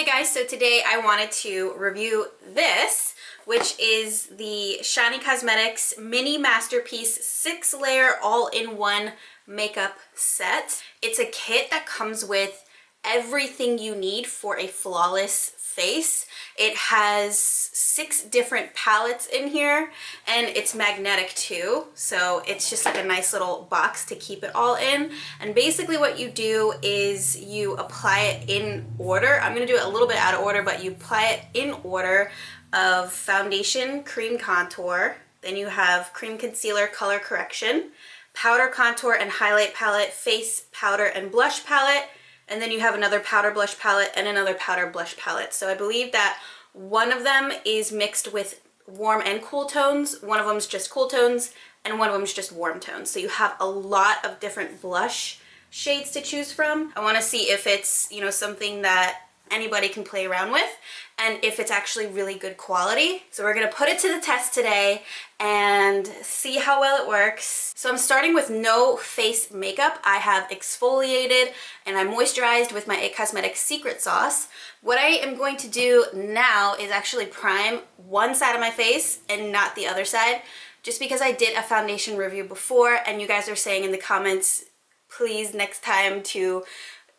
Hey guys, so today I wanted to review this, which is the Shiny Cosmetics Mini Masterpiece 6-layer all-in-one makeup set. It's a kit that comes with everything you need for a flawless face. It has 6 different palettes in here and it's magnetic too, so it's just like a nice little box to keep it all in. And basically what you do is you apply it in order. I'm going to do it a little bit out of order, but you apply it in order of foundation, cream contour, then you have cream concealer, color correction, powder contour and highlight palette, face powder and blush palette, and then you have another powder blush palette and another powder blush palette. So I believe that one of them is mixed with warm and cool tones, one of them is just cool tones, and one of them is just warm tones. So you have a lot of different blush shades to choose from. I want to see if it's, you know, something that anybody can play around with and if it's actually really good quality. So we're gonna put it to the test today and see how well it works. So I'm starting with no face makeup. I have exfoliated and I moisturized with my IT Cosmetics Secret Sauce. What I am going to do now is actually prime one side of my face and not the other side, just because I did a foundation review before and you guys are saying in the comments, please next time to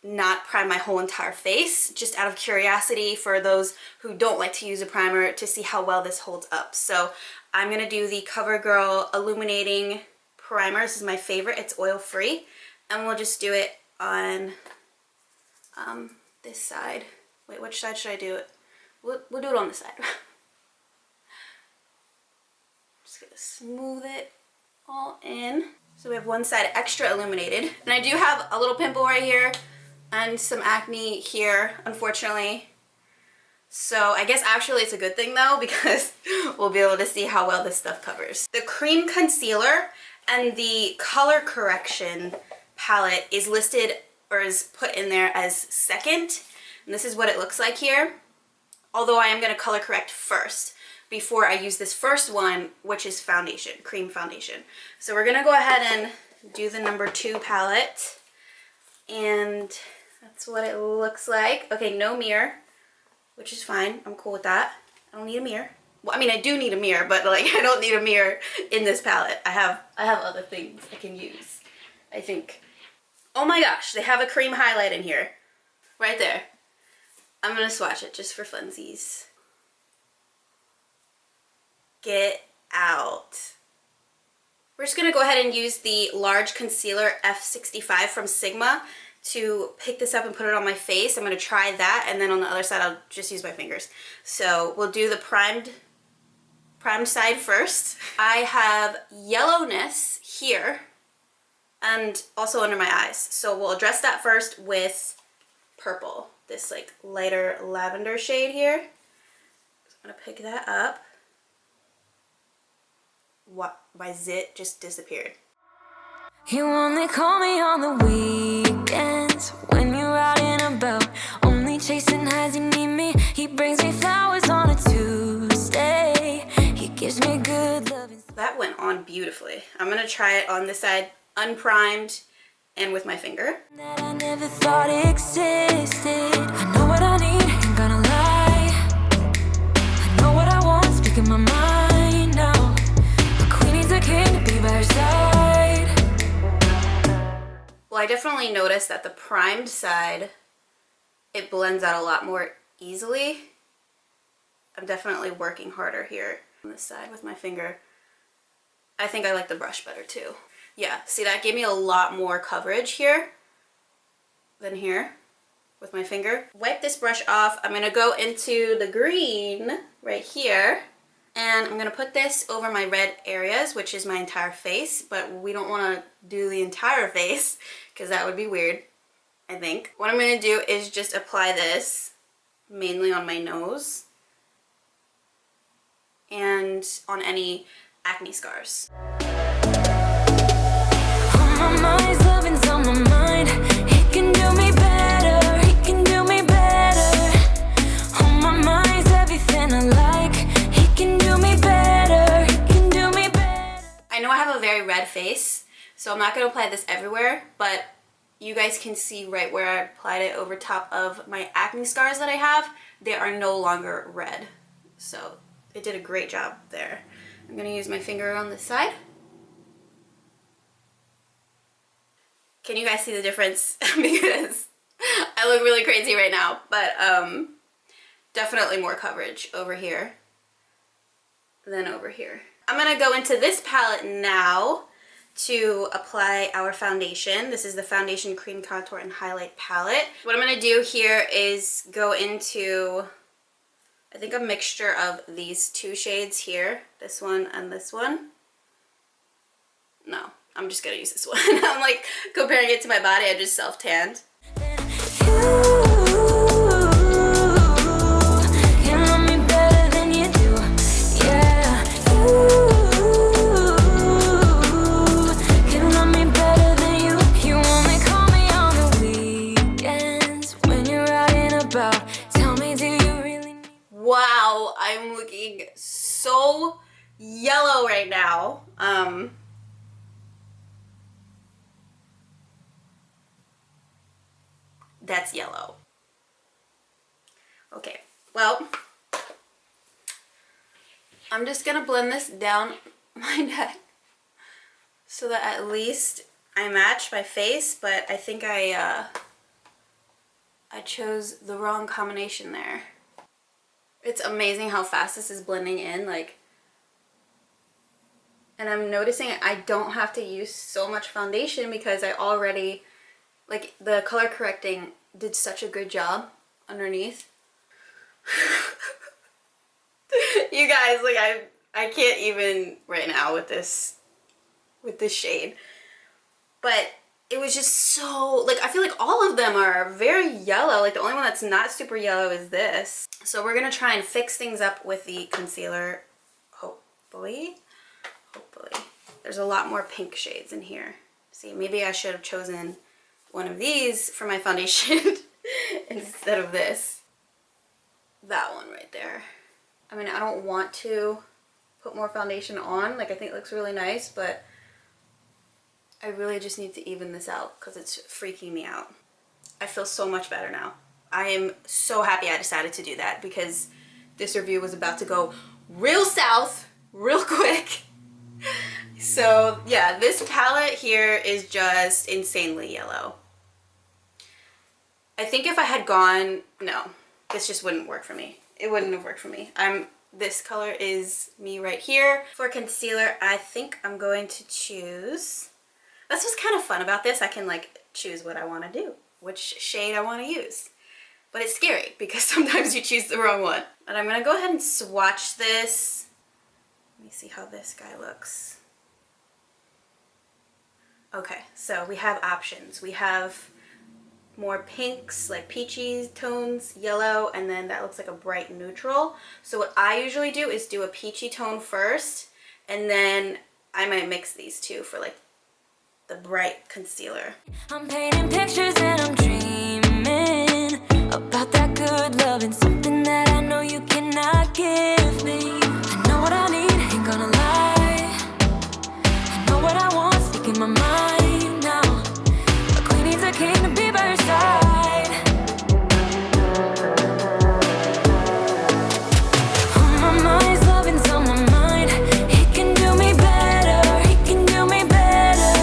not prime my whole entire face, just out of curiosity for those who don't like to use a primer to see how well this holds up. So I'm gonna do the Covergirl Illuminating Primer. This is my favorite, it's oil-free, and we'll just do it on this side. Wait, which side should I do it? We'll do it on this side. Just gonna smooth it all in. So we have one side extra illuminated, and I do have a little pimple right here and some acne here, unfortunately. So I guess actually it's a good thing though, because we'll be able to see how well this stuff covers. The cream concealer and the color correction palette is listed or is put in there as second. And this is what it looks like here. Although I am gonna color correct first before I use this first one, which is foundation, cream foundation. So we're gonna go ahead and do the number 2 palette. And that's what it looks like. Okay, no mirror, which is fine. I'm cool with that. I don't need a mirror. Well, I mean, I do need a mirror, but like I don't need a mirror in this palette. I have other things I can use, I think. Oh my gosh, they have a cream highlight in here. Right there. I'm gonna swatch it just for funsies. Get out. We're just gonna go ahead and use the large concealer F65 from Sigma to pick this up and put it on my face. I'm gonna try that, and then on the other side I'll just use my fingers. So we'll do the primed side first. I have yellowness here and also under my eyes. So we'll address that first with purple, this like lighter lavender shade here. So I'm gonna pick that up. What? My zit just disappeared. You only call me on the weekends when you're out and about, only chasing highs. You need me. He brings me flowers on a Tuesday. He gives me good love. That went on beautifully. I'm gonna try it on this side, unprimed and with my finger. That I never thought existed. I know what I need, ain't gonna lie. I know what I want, speaking my mind now. The queen needs a king to be by her side. Well, I definitely noticed that the primed side, it blends out a lot more easily. I'm definitely working harder here on this side with my finger. I think I like the brush better too. Yeah, see, that gave me a lot more coverage here than here with my finger. Wipe this brush off. I'm gonna go into the green right here. And I'm gonna put this over my red areas, which is my entire face, but we don't wanna do the entire face because that would be weird, I think. What I'm gonna do is just apply this mainly on my nose and on any acne scars. On my mind, loving's on my mind. He can do me better, he can do me better. On my mind's everything I like. He can do me better, he can do me better. I know I have a very red face, so I'm not going to apply this everywhere, but you guys can see right where I applied it over top of my acne scars that I have, they are no longer red. So it did a great job there. I'm gonna use my finger on this side. Can you guys see the difference? Because I look really crazy right now, but definitely more coverage over here than over here. I'm gonna go into this palette now to apply our foundation. This is the Foundation Cream Contour and Highlight palette. What I'm gonna do here is go into, I think, a mixture of these two shades here, this one and this one. No, I'm just gonna use this one. I'm like comparing it to my body. I just self-tanned. Wow, I'm looking so yellow right now. That's yellow. Okay, well, I'm just gonna blend this down my neck so that at least I match my face, but I think I chose the wrong combination there. It's amazing how fast this is blending in, like, and I'm noticing I don't have to use so much foundation because I already, like, the color correcting did such a good job underneath. You guys, like, I can't even right now with this shade. But it was just so, like, I feel like all of them are very yellow. Like, the only one that's not super yellow is this. So we're gonna try and fix things up with the concealer, hopefully. There's a lot more pink shades in here. See, maybe I should have chosen one of these for my foundation instead of this. That one right there. I mean, I don't want to put more foundation on. Like, I think it looks really nice, but I really just need to even this out because it's freaking me out. I feel so much better now. I am so happy I decided to do that because this review was about to go real south real quick. So yeah, this palette here is just insanely yellow. I think if I had gone, no, this just wouldn't work for me. It wouldn't have worked for me. This color is me right here. For concealer, I think I'm going to choose, that's what's kind of fun about this. I can like choose what I want to do, which shade I want to use. But it's scary because sometimes you choose the wrong one. And I'm gonna go ahead and swatch this. Let me see how this guy looks. Okay, so we have options. We have more pinks, like peachy tones, yellow, and then that looks like a bright neutral. So what I usually do is do a peachy tone first, and then I might mix these two for like the bright concealer. I'm painting pictures and I'm dreaming about that good love and something that I know you cannot give me. I know what I need, ain't gonna lie. I know what I want, speaking my mind now. A queen needs a king to be by her side. On my mind's loving's on my mind. He can do me better, he can do me better.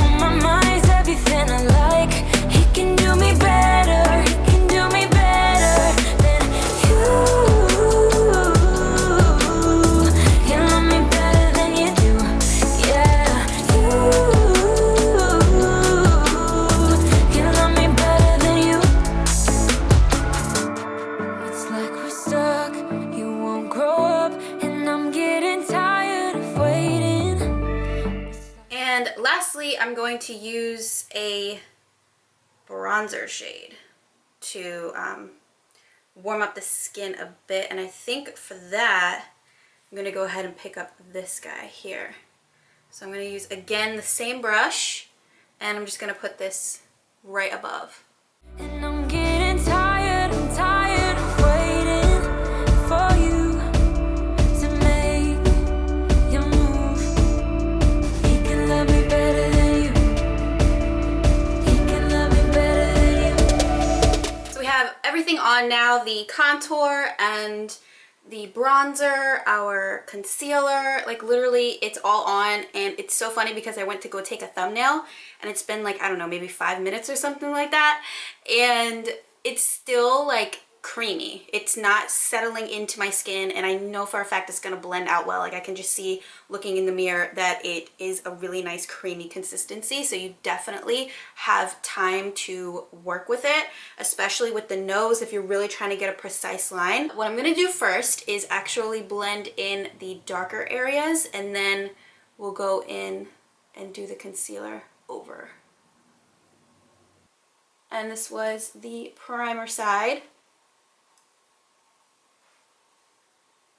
On my mind's everything I like. He can do me better, he can do me better than you. You love me better than you do, yeah. You love me better than you. It's like we're stuck, you won't grow up, and I'm getting tired of waiting. And lastly, I'm going to use a bronzer shade to warm up the skin a bit. And I think for that, I'm going to go ahead and pick up this guy here. So I'm going to use, again, the same brush, and I'm just going to put this right above. And I'm getting tired, I'm tired of waiting for you to make your move. He can love me better than you. He now the contour and the bronzer, our concealer, like literally it's all on. And it's so funny because I went to go take a thumbnail and it's been like, I don't know, maybe 5 minutes or something like that, and it's still like creamy. It's not settling into my skin, and I know for a fact it's gonna blend out well. Like I can just see looking in the mirror that it is a really nice creamy consistency. So you definitely have time to work with it, especially with the nose if you're really trying to get a precise line. What I'm gonna do first is actually blend in the darker areas, and then we'll go in and do the concealer over. And this was the primer side.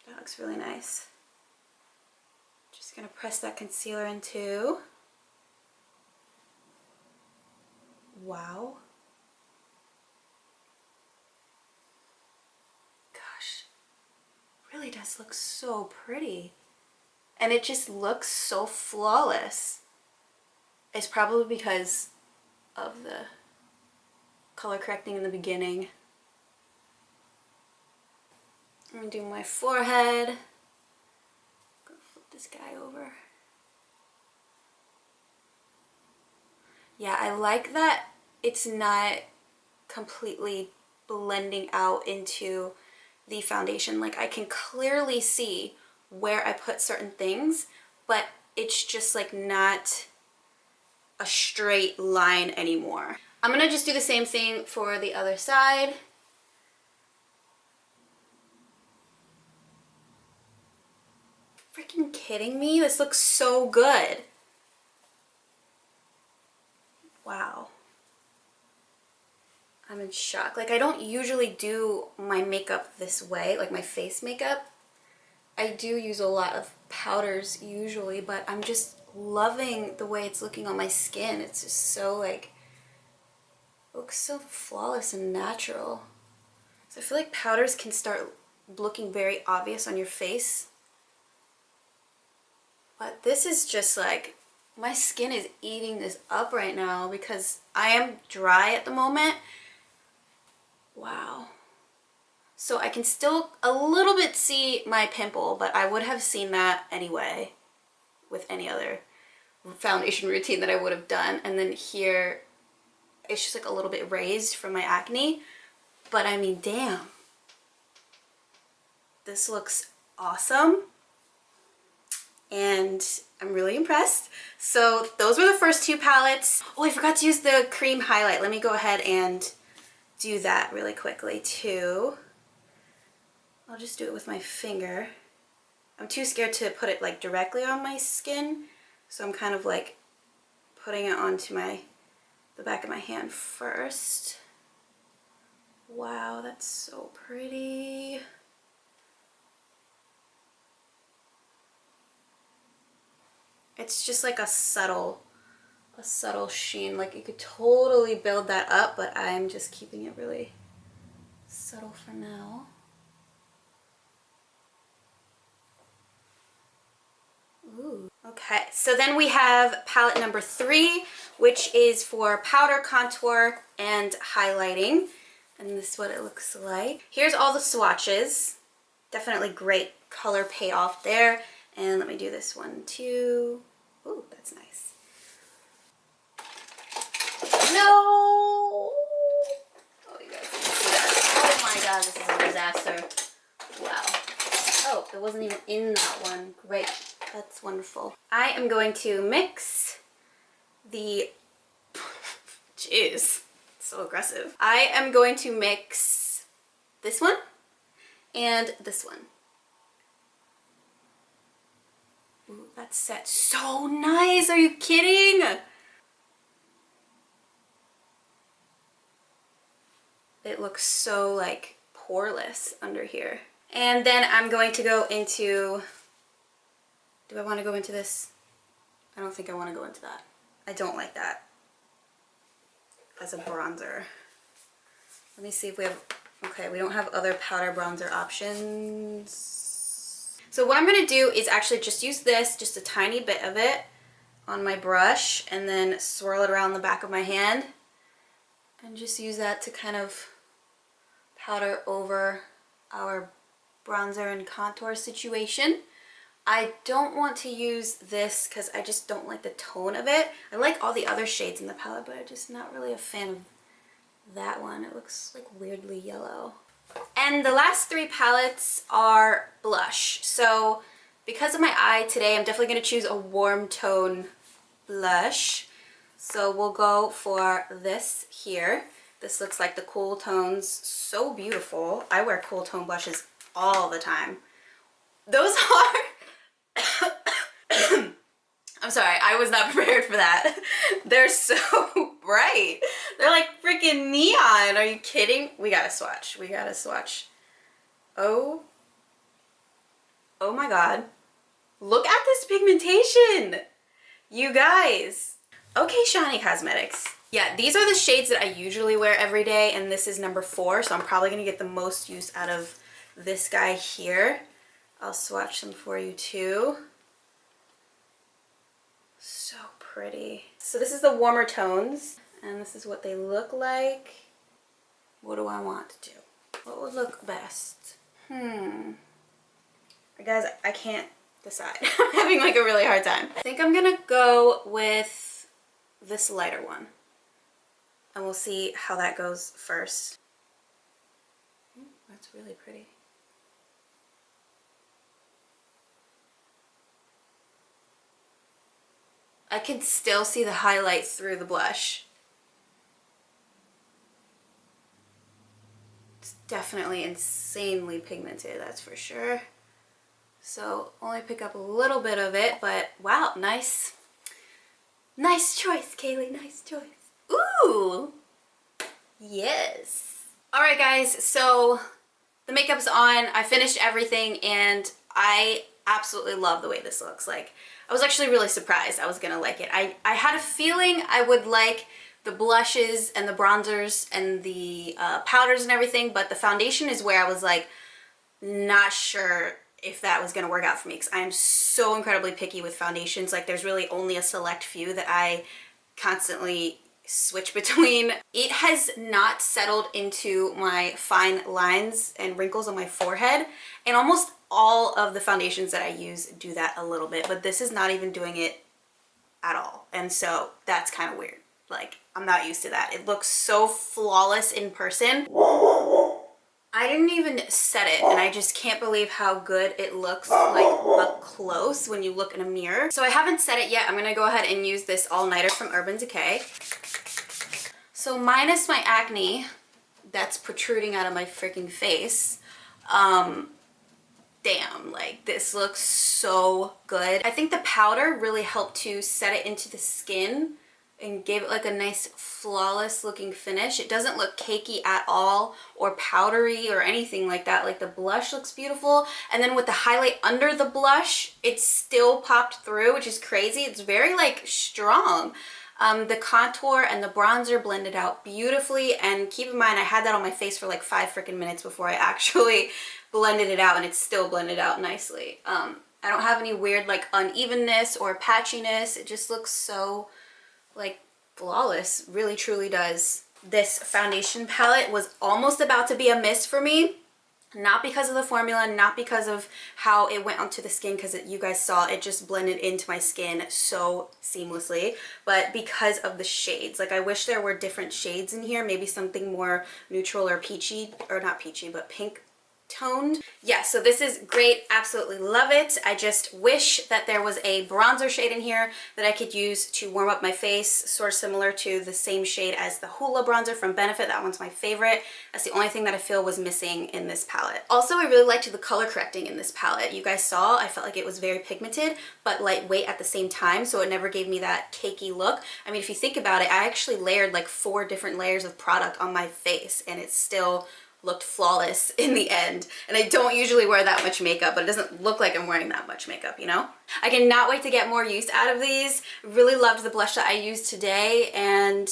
That looks really nice. Just gonna press that concealer in too. Wow. Gosh, really does look so pretty. And it just looks so flawless. It's probably because of the color correcting in the beginning. I'm gonna do my forehead. Gonna flip this guy over. Yeah, I like that it's not completely blending out into the foundation. Like I can clearly see where I put certain things, but it's just like not a straight line anymore. I'm gonna just do the same thing for the other side. Freaking kidding me? This looks so good. Wow. I'm in shock. Like I don't usually do my makeup this way, like my face makeup. I do use a lot of powders usually, but I'm just loving the way it's looking on my skin. It's just so like, looks so flawless and natural. So I feel like powders can start looking very obvious on your face. But this is just like, my skin is eating this up right now because I am dry at the moment. Wow. So I can still a little bit see my pimple, but I would have seen that anyway with any other foundation routine that I would have done. And then here, it's just like a little bit raised from my acne. But I mean, damn. This looks awesome. And I'm really impressed. So those were the first two palettes. Oh, I forgot to use the cream highlight. Let me go ahead and do that really quickly too. I'll just do it with my finger. I'm too scared to put it like directly on my skin, so I'm kind of like putting it onto the back of my hand first. Wow, that's so pretty. It's just like a subtle sheen. Like you could totally build that up, but I'm just keeping it really subtle for now. Ooh. Okay, so then we have palette number 3, which is for powder, contour, and highlighting. And this is what it looks like. Here's all the swatches. Definitely great color payoff there. And let me do this one too. Ooh, that's nice. No! Oh, you guys can see that. Oh my god, this is a disaster. Wow. Oh, it wasn't even in that one. Great. That's wonderful. I am going to mix the... Jeez, so aggressive. I am going to mix this one and this one. Ooh, that set so nice. Are you kidding? It looks so like poreless under here. And then I'm going to go into, do I want to go into this? I don't think I want to go into that. I don't like that as a bronzer. Let me see if we have, okay, we don't have other powder bronzer options. So what I'm going to do is actually just use this, just a tiny bit of it on my brush, and then swirl it around the back of my hand and just use that to kind of powder over our bronzer and contour situation. I don't want to use this because I just don't like the tone of it. I like all the other shades in the palette, but I'm just not really a fan of that one. It looks like weirdly yellow. And the last three palettes are blush. So because of my eye today, I'm definitely going to choose a warm tone blush. So we'll go for this here. This looks like the cool tones. So beautiful. I wear cool tone blushes all the time. Those are... I'm sorry, I was not prepared for that. They're so bright. They're like freaking neon. Are you kidding? We gotta swatch. We gotta swatch. Oh my god. Look at this pigmentation. You guys. Okay, Shani Cosmetics. Yeah, these are the shades that I usually wear every day, and this is number 4, so I'm probably gonna get the most use out of this guy here. I'll swatch them for you too. So pretty. So this is the warmer tones, and this is what they look like. What do I want to do? What would look best? Guys, I can't decide. I'm having like a really hard time. I think I'm gonna go with this lighter one, and we'll see how that goes first. That's really pretty. I can still see the highlight through the blush. It's definitely insanely pigmented, that's for sure. So only pick up a little bit of it, but wow, nice. Nice choice, Kayleigh, nice choice. Ooh, yes. All right, guys, so the makeup's on. I finished everything, and I absolutely love the way this looks. Like, I was actually really surprised I was gonna like it. I had a feeling I would like the blushes and the bronzers and the powders and everything, but the foundation is where I was like, not sure if that was gonna work out for me, because I am so incredibly picky with foundations. Like, there's really only a select few that I constantly switch between. It has not settled into my fine lines and wrinkles on my forehead, and almost all of the foundations that I use do that a little bit, but this is not even doing it at all, and so that's kind of weird. Like, I'm not used to that. It looks so flawless in person. I didn't even set it, and I just can't believe how good it looks like up close when you look in a mirror. So I haven't set it yet. I'm gonna go ahead and use this all-nighter from Urban Decay. So minus my acne that's protruding out of my freaking face, damn, like, this looks so good. I think the powder really helped to set it into the skin and gave it like a nice flawless looking finish. It doesn't look cakey at all or powdery or anything like that. Like, the blush looks beautiful, and then with the highlight under the blush, it still popped through, which is crazy. It's very like strong. The contour and the bronzer blended out beautifully, and keep in mind I had that on my face for like 5 freaking minutes before I actually blended it out, and it's still blended out nicely. I don't have any weird like unevenness or patchiness. It just looks so like flawless, really truly does. This foundation palette was almost about to be a miss for me. Not because of the formula, not because of how it went onto the skin, because you guys saw it just blended into my skin so seamlessly, but because of the shades. Like, I wish there were different shades in here, maybe something more neutral or peachy, or not peachy, but pink toned. Yeah, so this is great. Absolutely love it. I just wish that there was a bronzer shade in here that I could use to warm up my face, sort of similar to the same shade as the Hoola bronzer from Benefit. That one's my favorite. That's the only thing that I feel was missing in this palette. Also, I really liked the color correcting in this palette. You guys saw, I felt like it was very pigmented but lightweight at the same time, so it never gave me that cakey look. I mean, if you think about it, I actually layered like 4 different layers of product on my face, and it still looked flawless in the end. And I don't usually wear that much makeup, but it doesn't look like I'm wearing that much makeup, you know? I cannot wait to get more use out of these. Really loved the blush that I used today, and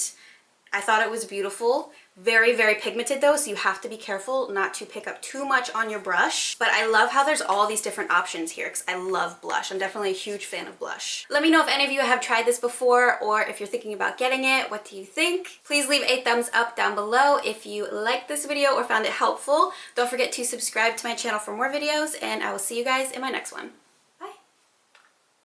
I thought it was beautiful. Very, very pigmented though, so you have to be careful not to pick up too much on your brush. But I love how there's all these different options here because I love blush. I'm definitely a huge fan of blush. Let me know if any of you have tried this before or if you're thinking about getting it. What do you think? Please leave a thumbs up down below if you liked this video or found it helpful. Don't forget to subscribe to my channel for more videos, and I will see you guys in my next one.